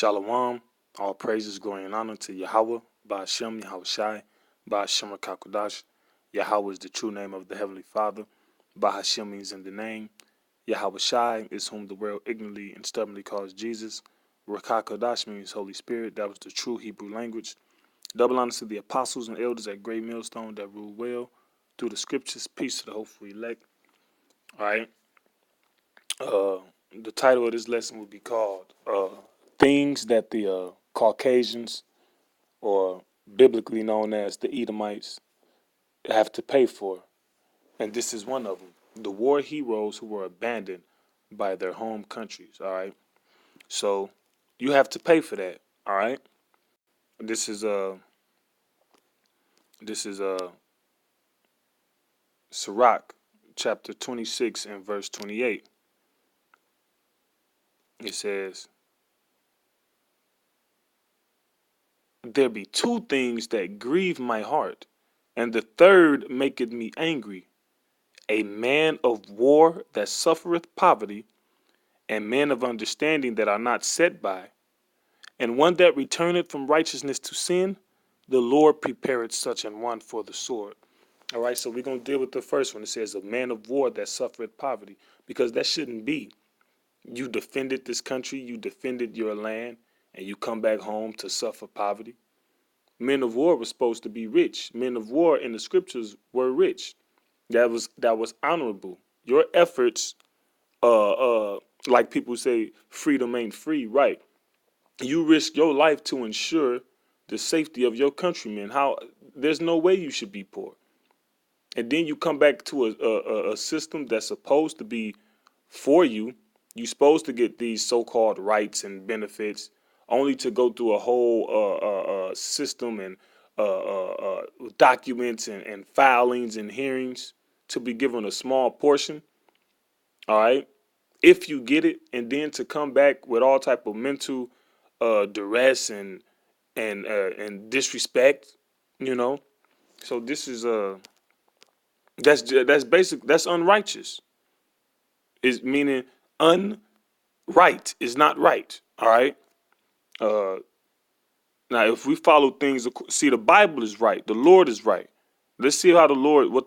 Shalom, all praises, glory, and honor to Yahweh, Ba'ashem, Yahweh Shai, Ba'ashem Kakodash. Yahweh is the true name of the Heavenly Father. Ba'ashem means in the name. Yahweh Shai is whom the world ignorantly and stubbornly calls Jesus. Rakakodash means Holy Spirit. That was the true Hebrew language. Double honors to the apostles and elders at Great Millstone that rule well through the scriptures. Peace to the hopeful elect. All right. The title of this lesson would be called Things That the Caucasians, or biblically known as the Edomites, have to pay for. And this is one of them. The war heroes who were abandoned by their home countries. All right. So you have to pay for that. All right. This is Sirach chapter 26 and verse 28. It says, "There be two things that grieve my heart, and the third maketh me angry: a man of war that suffereth poverty, and men of understanding that are not set by, and one that returneth from righteousness to sin. The Lord prepareth such an one for the sword." All right, so we're going to deal with the first one. It says, a man of war that suffereth poverty, because that shouldn't be. You defended this country, you defended your land, and you come back home to suffer poverty. Men of war were supposed to be rich. Men of war in the scriptures were rich. That was honorable. Your efforts, like people say, freedom ain't free, right? You risk your life to ensure the safety of your countrymen. There's no way you should be poor. And then you come back to a system that's supposed to be for you. You're supposed to get these so-called rights and benefits, only to go through a whole system and documents and filings and hearings to be given a small portion. All right, if you get it, and then to come back with all type of mental duress and disrespect, you know. So this is that's basic. That's unrighteous. Is meaning unright is not right. All right. Now, if we follow things, see, the Bible is right. The Lord is right. Let's see what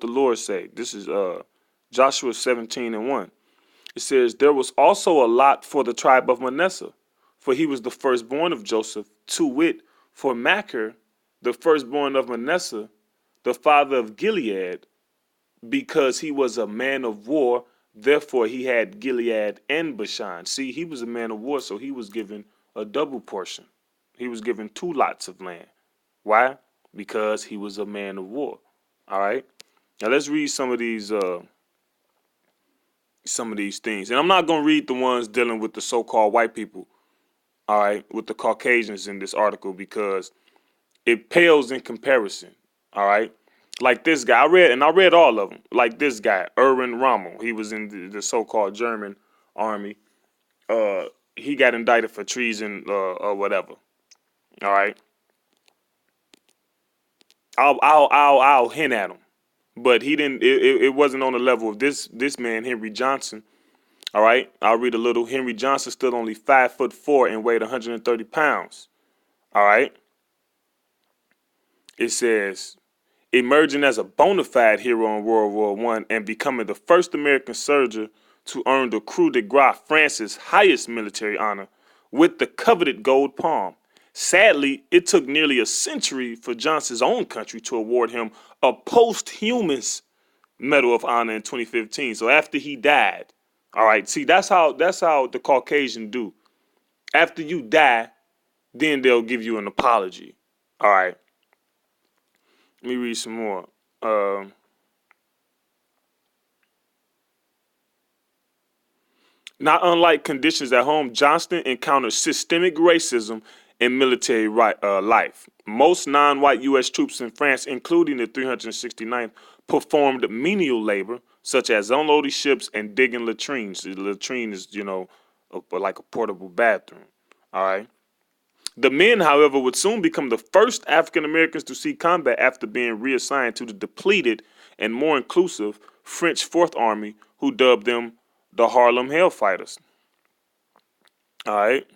the Lord say. This is Joshua 17:1. It says, "There was also a lot for the tribe of Manasseh, for he was the firstborn of Joseph, to wit, for Machir, the firstborn of Manasseh, the father of Gilead, because he was a man of war. Therefore, he had Gilead and Bashan." See, he was a man of war, so he was given a double portion. He was given 2 lots of land. Why? Because he was a man of war. All right. Now let's read some of these things, and I'm not gonna read the ones dealing with the so-called white people. All right, with the Caucasians in this article, because it pales in comparison. All right. Like this guy, I read all of them. Like this guy, Erwin Rommel. He was in the so-called German army. He got indicted for treason or whatever. All right. I'll hint at him, but he didn't. It wasn't on the level of this man, Henry Johnson. All right. I'll read a little. Henry Johnson stood only 5'4" and weighed 130 pounds. All right. It says, emerging as a bona fide hero in World War I and becoming the first American soldier to earn the Croix de Gras, France's highest military honor, with the coveted gold palm. Sadly, it took nearly a century for Johnson's own country to award him a posthumous Medal of Honor in 2015. So after he died, all right, see, that's how the Caucasian do. After you die, then they'll give you an apology. All right. Let me read some more. Not unlike conditions at home, Johnston encountered systemic racism in military life. Most non-white U.S. troops in France, including the 369th, performed menial labor, such as unloading ships and digging latrines. The latrine is, like a portable bathroom. All right. The men, however, would soon become the first African Americans to see combat after being reassigned to the depleted and more inclusive French Fourth Army, who dubbed them the Harlem Hellfighters. All right.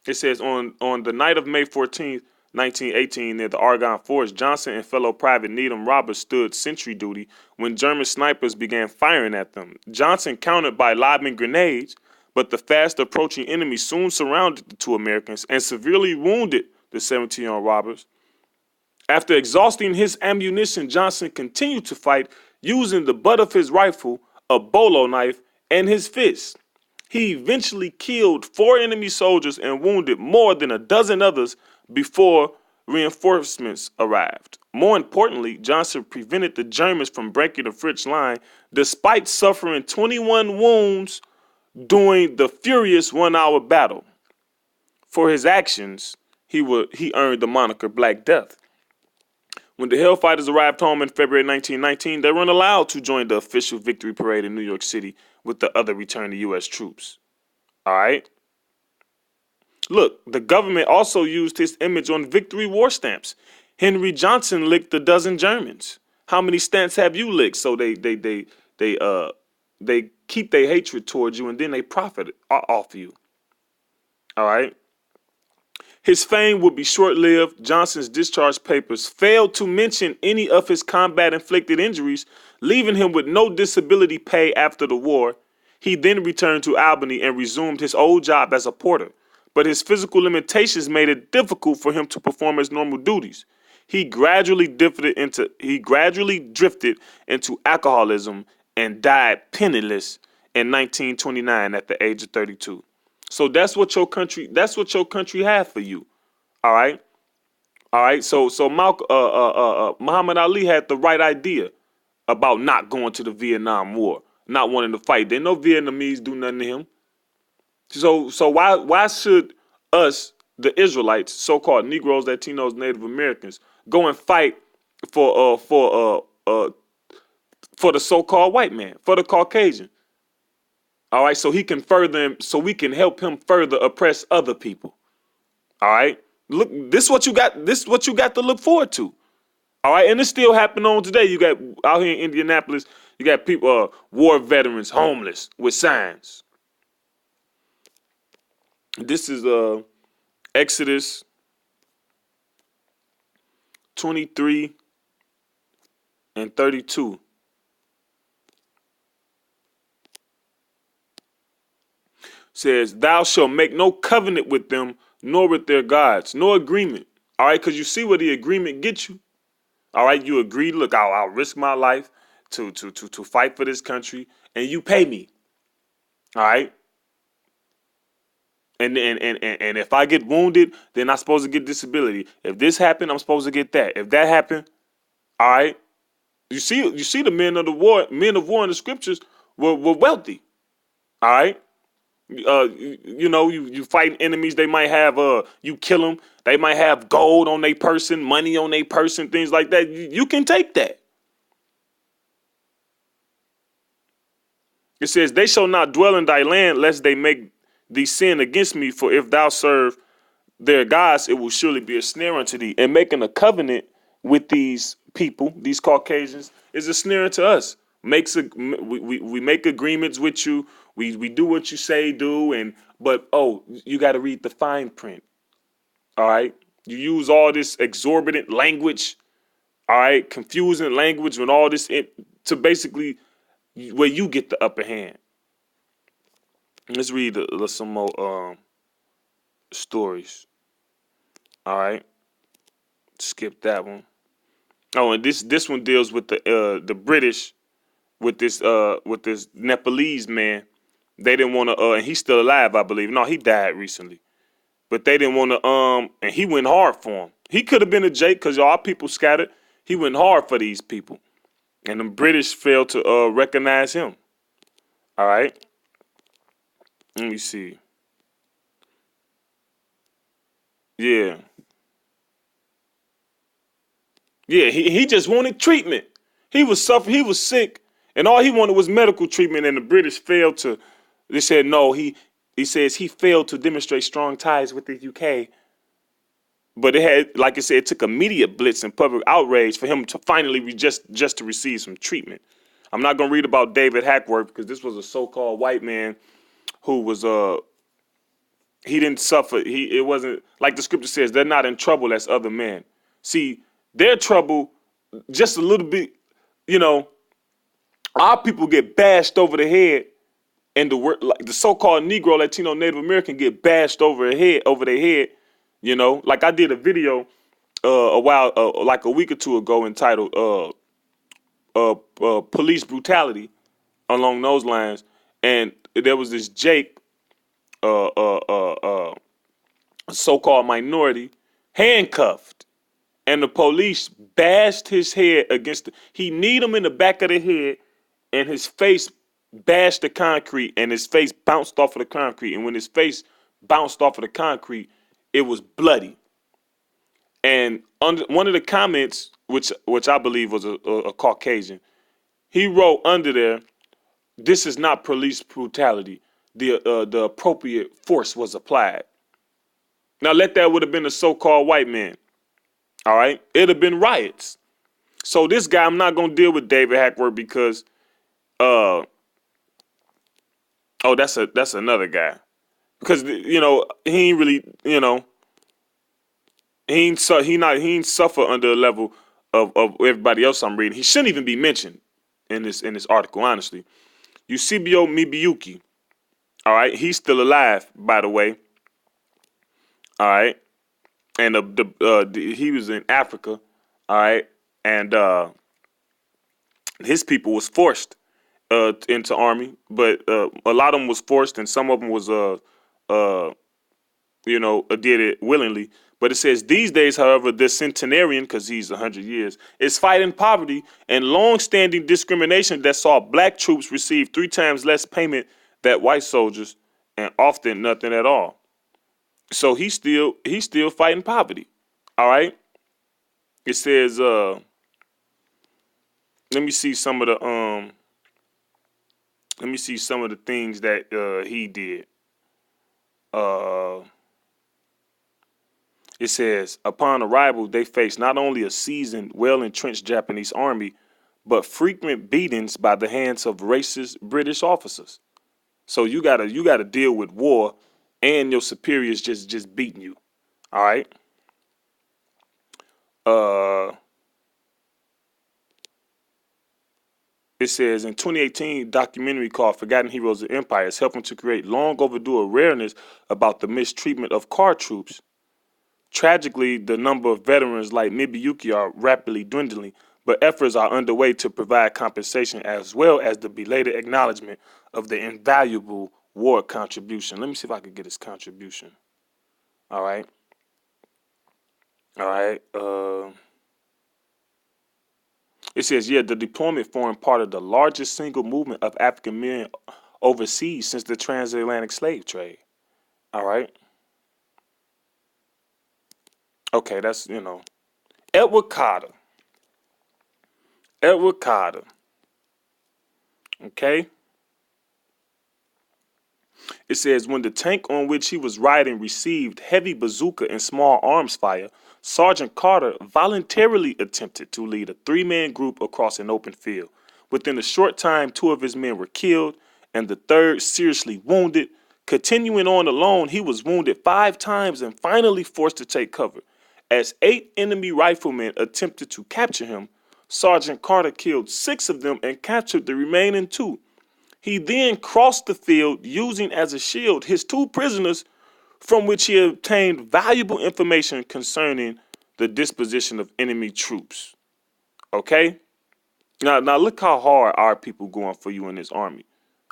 It says on the night of May 14th, 1918, near the Argonne Forest, Johnson and fellow Private Needham Roberts stood sentry duty when German snipers began firing at them. Johnson countered by lobbing grenades, but the fast approaching enemy soon surrounded the two Americans and severely wounded the 17-year-old Roberts. After exhausting his ammunition, Johnson continued to fight using the butt of his rifle, a bolo knife, and his fists. He eventually killed 4 enemy soldiers and wounded more than a dozen others before reinforcements arrived. More importantly, Johnson prevented the Germans from breaking the French line despite suffering 21 wounds during the furious 1-hour battle. For his actions, he earned the moniker Black Death. When the Hellfighters arrived home in February 1919, they weren't allowed to join the official victory parade in New York City with the other returned U.S. troops. All right? Look, the government also used his image on victory war stamps. Henry Johnson licked a dozen Germans. How many stamps have you licked? So they keep their hatred towards you and then they profit off you. All right? His fame would be short-lived. Johnson's discharge papers failed to mention any of his combat-inflicted injuries, leaving him with no disability pay after the war. He then returned to Albany and resumed his old job as a porter, but his physical limitations made it difficult for him to perform his normal duties. He gradually drifted into alcoholism and died penniless in 1929 at the age of 32. So that's what your country had for you. All right. All right. So Muhammad Ali had the right idea about not going to the Vietnam War, not wanting to fight. There no Vietnamese do nothing to him. So why should us, the Israelites, so-called Negroes, Latinos, Native Americans, go and fight for the so-called white man, for the Caucasian? All right, so we can help him further oppress other people. All right, look, this is what you got. This is what you got to look forward to. All right, and it's still happening on today. You got out here in Indianapolis, you got people, war veterans, homeless with signs. This is Exodus 23 and 32. Says, thou shalt make no covenant with them, nor with their gods, no agreement. All right, because you see where the agreement gets you. All right, you agree, look, I'll risk my life to fight for this country, and you pay me. All right. And if I get wounded, then I'm supposed to get disability. If this happened, I'm supposed to get that. If that happened, all right. You see the men of war in the scriptures were wealthy. All right. You fighting enemies. They might have you kill them. They might have gold on their person, money on their person, things like that. You can take that. It says, they shall not dwell in thy land, lest they make thee sin against me. For if thou serve their gods, it will surely be a snare unto thee. And making a covenant with these people, these Caucasians, is a snare unto us. We make agreements with you. We do what you say do, but you got to read the fine print. All right, you use all this exorbitant language, all right, confusing language, and all this to basically where you get the upper hand. Let's read some more stories. All right, skip that one. Oh, and this one deals with the British with this Nepalese man. They didn't want to, and he's still alive, I believe. No, he died recently. But they didn't want to, and he went hard for him. He could have been a Jake because our people scattered. He went hard for these people. And the British failed to recognize him. All right. Let me see. Yeah. Yeah, he just wanted treatment. He was suffering. He was sick. And all he wanted was medical treatment. And the British failed to. They said, no, he says he failed to demonstrate strong ties with the UK. But it had, like I said, it took a media blitz and public outrage for him to finally just to receive some treatment. I'm not going to read about David Hackworth because this was a so-called white man who was He didn't suffer. It wasn't like the scripture says, they're not in trouble as other men. See, their trouble just a little bit, you know, our people get bashed over the head, and like the so-called Negro, Latino, Native American get bashed over their head. You know, like I did a video like a week or two ago entitled "Police Brutality" along those lines, and there was this Jake, uh, uh, uh, uh, so-called minority, handcuffed, and the police bashed his head against. He kneed him in the back of the head, and his face bashed the concrete, and his face bounced off of the concrete. And when his face bounced off of the concrete, it was bloody. And under one of the comments, which I believe was a Caucasian, he wrote under there, "This is not police brutality. The appropriate force was applied." Now, that would have been a so-called white man. All right, it'd have been riots. So this guy, I'm not gonna deal with David Hackworth because, oh, that's another guy, because he ain't really, he ain't suffer under the level of everybody else I'm reading. He shouldn't even be mentioned in this article, honestly. Eusebio Mibiyuki, all right, he's still alive, by the way. All right, and he was in Africa, all right, and his people was forced into army, but a lot of them was forced, and some of them was did it willingly. But it says these days, however, the centenarian, because he's 100 years, is fighting poverty and long-standing discrimination that saw black troops receive 3 times less payment than white soldiers, and often nothing at all. So he's still fighting poverty. All right. It says, let me see some of the things that he did. It says, upon arrival, they faced not only a seasoned, well-entrenched Japanese army, but frequent beatings by the hands of racist British officers. So you gotta deal with war, and your superiors just beating you. All right. It says in 2018, documentary called "Forgotten Heroes of Empire" is helping to create long overdue awareness about the mistreatment of car troops. Tragically, the number of veterans like Mibiyuki are rapidly dwindling, but efforts are underway to provide compensation as well as the belated acknowledgement of the invaluable war contribution. Let me see if I can get his contribution. All right. All right. It says, the deployment formed part of the largest single movement of African men overseas since the transatlantic slave trade. All right. Okay, that's, Edward Carter. Edward Carter. Okay. It says, when the tank on which he was riding received heavy bazooka and small arms fire, Sergeant Carter voluntarily attempted to lead a 3-man group across an open field. Within a short time, 2 of his men were killed and the 3rd seriously wounded. Continuing on alone, he was wounded 5 times and finally forced to take cover. As 8 enemy riflemen attempted to capture him, Sergeant Carter killed 6 of them and captured the remaining 2. He then crossed the field using as a shield his 2 prisoners, from which he obtained valuable information concerning the disposition of enemy troops. Okay? Now look how hard our people going for you in this army.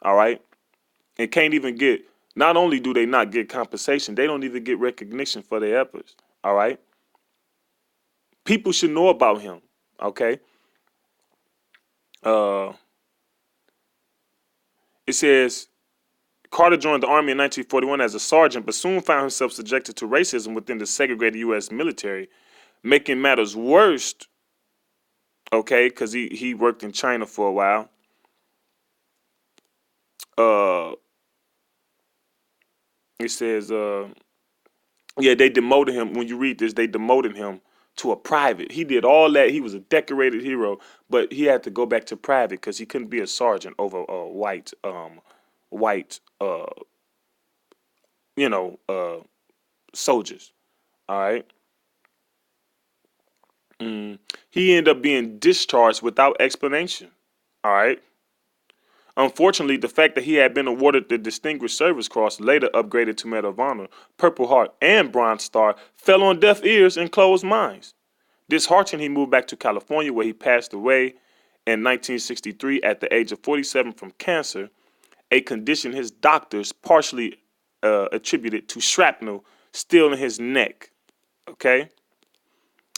All right? And can't even get, not only do they not get compensation, they don't even get recognition for their efforts. All right? People should know about him. Okay? It says, Carter joined the Army in 1941 as a sergeant, but soon found himself subjected to racism within the segregated U.S. military, making matters worse, okay, because he worked in China for a while. It says, they demoted him. When you read this, they demoted him to a private. He did all that. He was a decorated hero, but he had to go back to private because he couldn't be a sergeant over a white soldiers. All right. He ended up being discharged without explanation. All right. Unfortunately, the fact that he had been awarded the Distinguished Service Cross, later upgraded to Medal of Honor, Purple Heart, and Bronze Star, fell on deaf ears and closed minds. Disheartened, he moved back to California, where he passed away in 1963 at the age of 47 from cancer, a condition his doctors partially attributed to shrapnel still in his neck. Okay,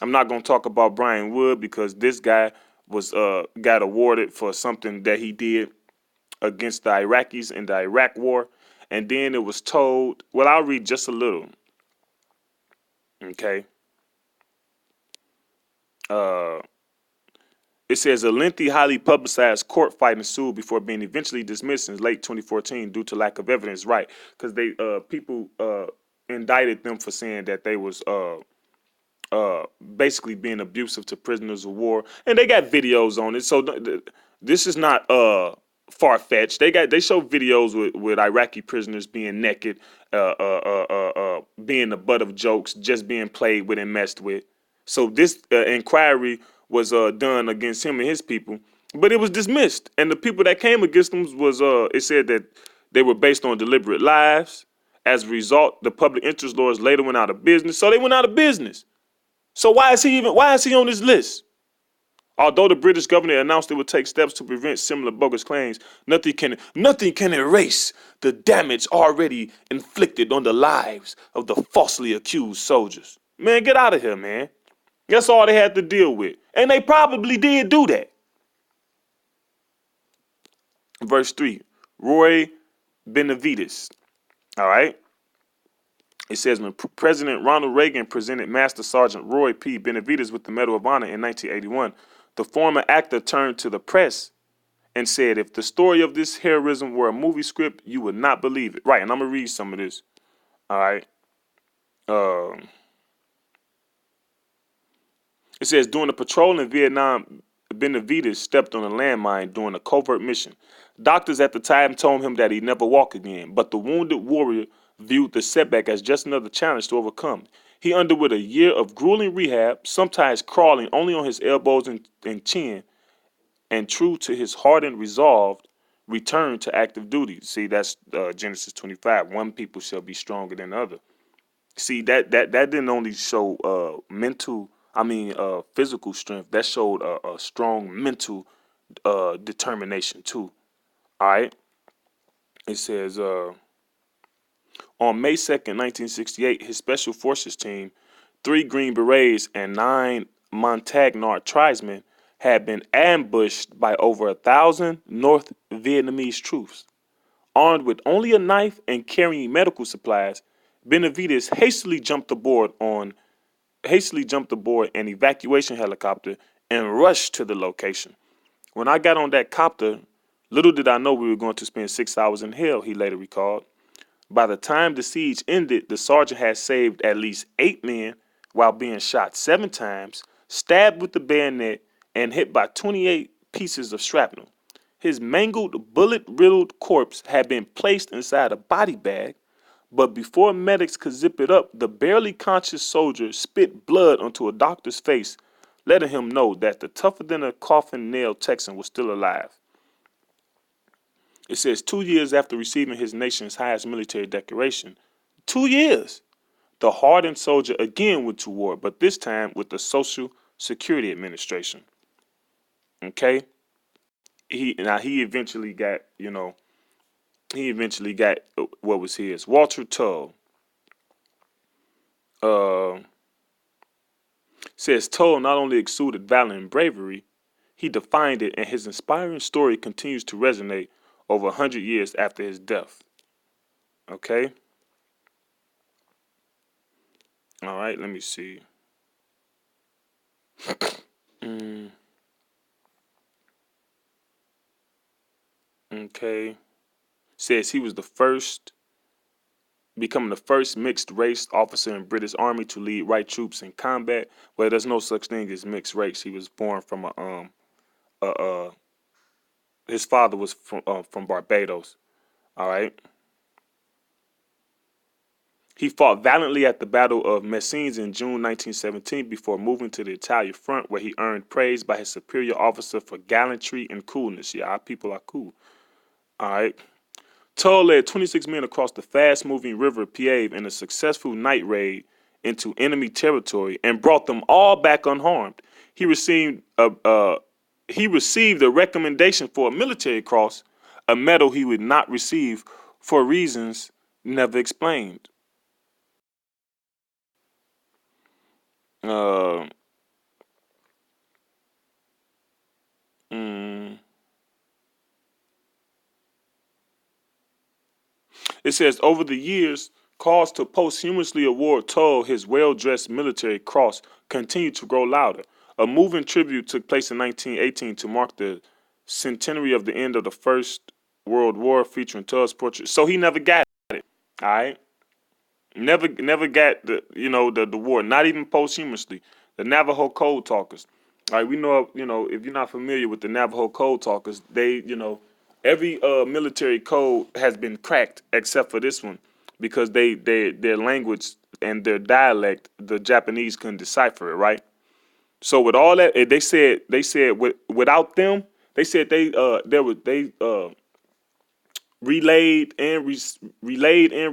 I'm not going to talk about Brian Wood because this guy was got awarded for something that he did against the Iraqis in the Iraq War, and then it was told. Well, I'll read just a little. Okay. Uh, It says a lengthy, highly publicized court fight ensued before being eventually dismissed in late 2014 due to lack of evidence. Right, because they people indicted them for saying that they was basically being abusive to prisoners of war, and they got videos on it. So this is not far fetched. They show videos with Iraqi prisoners being naked, being the butt of jokes, just being played with and messed with. So this inquiry was done against him and his people, but it was dismissed. And the people that came against them was it said that they were based on deliberate lies. As a result, the public interest lawyers later went out of business. So they went out of business. So why is he on this list? Although the British government announced it would take steps to prevent similar bogus claims, nothing can erase the damage already inflicted on the lives of the falsely accused soldiers. Man, get out of here, man. That's all they had to deal with. And they probably did do that. Verse 3, Roy Benavides. All right. It says when President Ronald Reagan presented Master Sergeant Roy P. Benavides with the Medal of Honor in 1981, the former actor turned to the press and said, if the story of this heroism were a movie script, you would not believe it. Right, and I'm going to read some of this. All right. It says, during a patrol in Vietnam, Benavides stepped on a landmine during a covert mission. Doctors at the time told him that he'd never walk again, but the wounded warrior viewed the setback as just another challenge to overcome. He underwent a year of grueling rehab, sometimes crawling only on his elbows and chin, and true to his hardened resolve, returned to active duty. See, that's Genesis 25. One people shall be stronger than the other. See, that didn't only show physical strength. That showed a strong mental determination too. All right. It says on May 2nd, 1968, his special forces team, 3 Green Berets and 9 Montagnard tribesmen, had been ambushed by over 1,000 North Vietnamese troops. Armed with only a knife and carrying medical supplies, Benavides hastily jumped aboard an evacuation helicopter and rushed to the location. When I got on that copter, little did I know we were going to spend 6 hours in hell, he later recalled. By the time the siege ended, the sergeant had saved at least 8 men while being shot 7 times, stabbed with the bayonet, and hit by 28 pieces of shrapnel. His mangled, bullet-riddled corpse had been placed inside a body bag, but before medics could zip it up, the barely conscious soldier spit blood onto a doctor's face, letting him know that the tougher-than-a-coffin-nail Texan was still alive. It says 2 years after receiving his nation's highest military decoration, 2 years, the hardened soldier again went to war, but this time with the Social Security Administration. Okay? He eventually got, what was his. Walter Tull. Says Tull not only exuded valor and bravery, he defined it, and his inspiring story continues to resonate over 100 years after his death. Okay? All right, let me see. Okay. Says he was becoming the first mixed race officer in British Army to lead white troops in combat. Well, there's no such thing as mixed race. He was born from his father was from Barbados. All right. He fought valiantly at the Battle of Messines in June 1917 before moving to the Italian front, where he earned praise by his superior officer for gallantry and coolness. Yeah, our people are cool. All right. Tull led 26 men across the fast-moving river Piave in a successful night raid into enemy territory and brought them all back unharmed. He received a recommendation for a military cross, a medal he would not receive for reasons never explained. Uh, mm, it says over the years, calls to posthumously award Tull his well-dressed military cross continued to grow louder. A moving tribute took place in 1918 to mark the centenary of the end of the First World War, featuring Tull's portrait. So he never got it. All right, never got the war. Not even posthumously. The Navajo Code Talkers. All right, we know if you're not familiar with the Navajo Code Talkers, they every military code has been cracked except for this one because their language and their dialect, the Japanese couldn't decipher it, right? So with all that, they said without them, they said they relayed and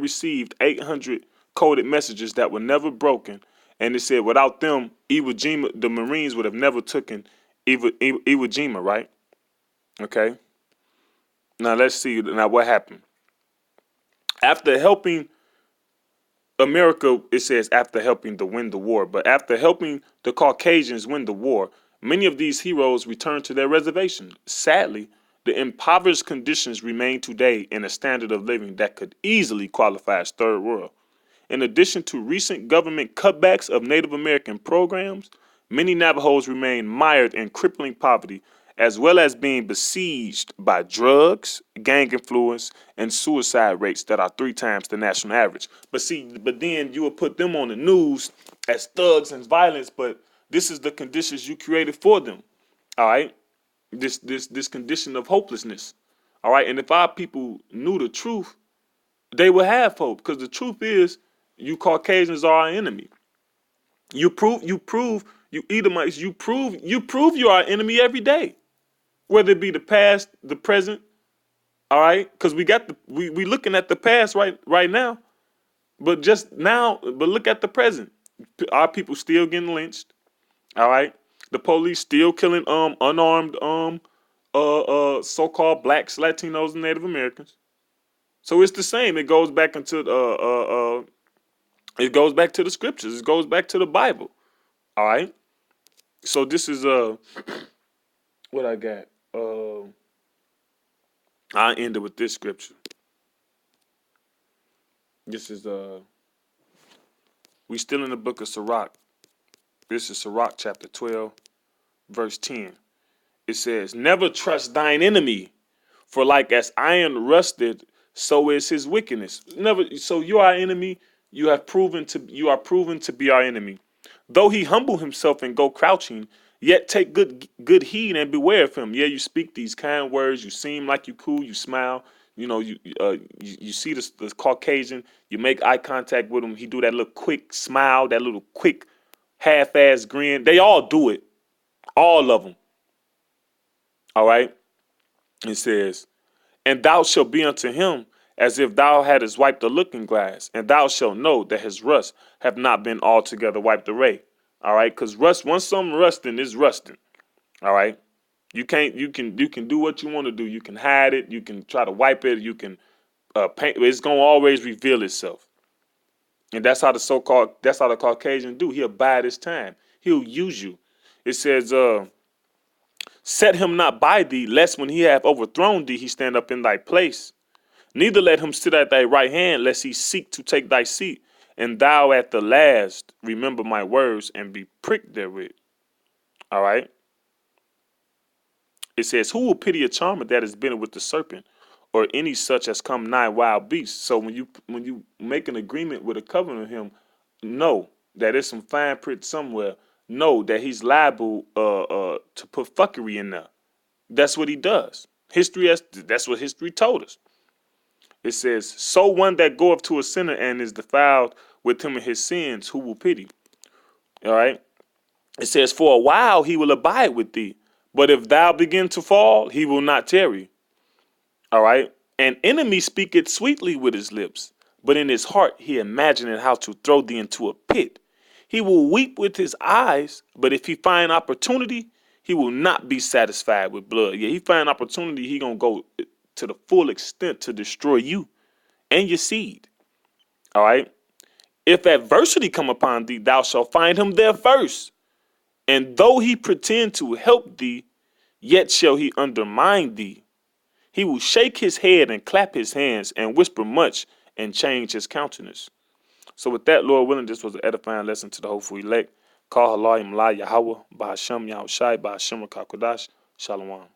received 800 coded messages that were never broken, and it said without them, Iwo Jima, the Marines would have never taken Iwo Jima, right? Okay. Now let's see. Now what happened after helping America, it says after helping to win the war, but after helping the Caucasians win the war, many of these heroes returned to their reservation. Sadly, the impoverished conditions remain today in a standard of living that could easily qualify as third world. In addition to recent government cutbacks of Native American programs, many Navajos remain mired in crippling poverty, as well as being besieged by drugs, gang influence, and suicide rates that are 3 times the national average. But then you will put them on the news as thugs and violence, but this is the conditions you created for them. All right? This condition of hopelessness. All right? And if our people knew the truth, they would have hope, because the truth is you Caucasians are our enemy. You Edomites, you prove you are our enemy every day. Whether it be the past, the present, all right? Because we looking at the past right now, but look at the present. Our people still getting lynched, all right? The police still killing unarmed so-called blacks, Latinos, and Native Americans. So it's the same. It goes back into it goes back to the scriptures. It goes back to the Bible. All right. So this is what I got. I ended with this scripture. This is we still in the book of Sirach. This is Sirach chapter 12, verse 10. It says, "Never trust thine enemy, for like as iron rusted, so is his wickedness." Never. So you are our enemy. You are proven to be our enemy. Though he humble himself and go crouching, yet take good heed and beware of him. Yeah, you speak these kind words. You seem like you cool. You smile. You see the Caucasian. You make eye contact with him. He do that little quick smile, that little quick half-ass grin. They all do it. All of them. All right. It says, "And thou shalt be unto him as if thou hadst wiped a looking glass, and thou shalt know that his rust have not been altogether wiped away." All right, because rust, once something rusting, is rusting. All right, you can do what you want to do. You can hide it. You can try to wipe it. You can paint. It's gonna always reveal itself, and that's how the Caucasian do. He'll bide his time. He'll use you. It says, "Set him not by thee, lest when he have overthrown thee, he stand up in thy place. Neither let him sit at thy right hand, lest he seek to take thy seat. And thou at the last remember my words and be pricked therewith." All right. It says, "Who will pity a charmer that has been with the serpent, or any such as come nigh wild beasts?" So when you make an agreement with a covenant with him, know that there's some fine print somewhere. Know that he's liable to put fuckery in there. That's what he does. That's what history told us. It says, so one that goeth to a sinner and is defiled with him in his sins, who will pity? All right. It says, for a while he will abide with thee, but if thou begin to fall, he will not tarry. All right. An enemy speaketh sweetly with his lips, but in his heart he imagineth how to throw thee into a pit. He will weep with his eyes, but if he find opportunity, he will not be satisfied with blood. Yeah, he find opportunity, he gonna go to the full extent to destroy you and your seed. All right. If adversity come upon thee, thou shalt find him there first. And though he pretend to help thee, yet shall he undermine thee. He will shake his head and clap his hands and whisper much and change his countenance. So with that, Lord willing, this was an edifying lesson to the hopeful elect. Call Halayim La Yahweh, Bahashem Yahushai, Bahashem Rakakodash, Shalom.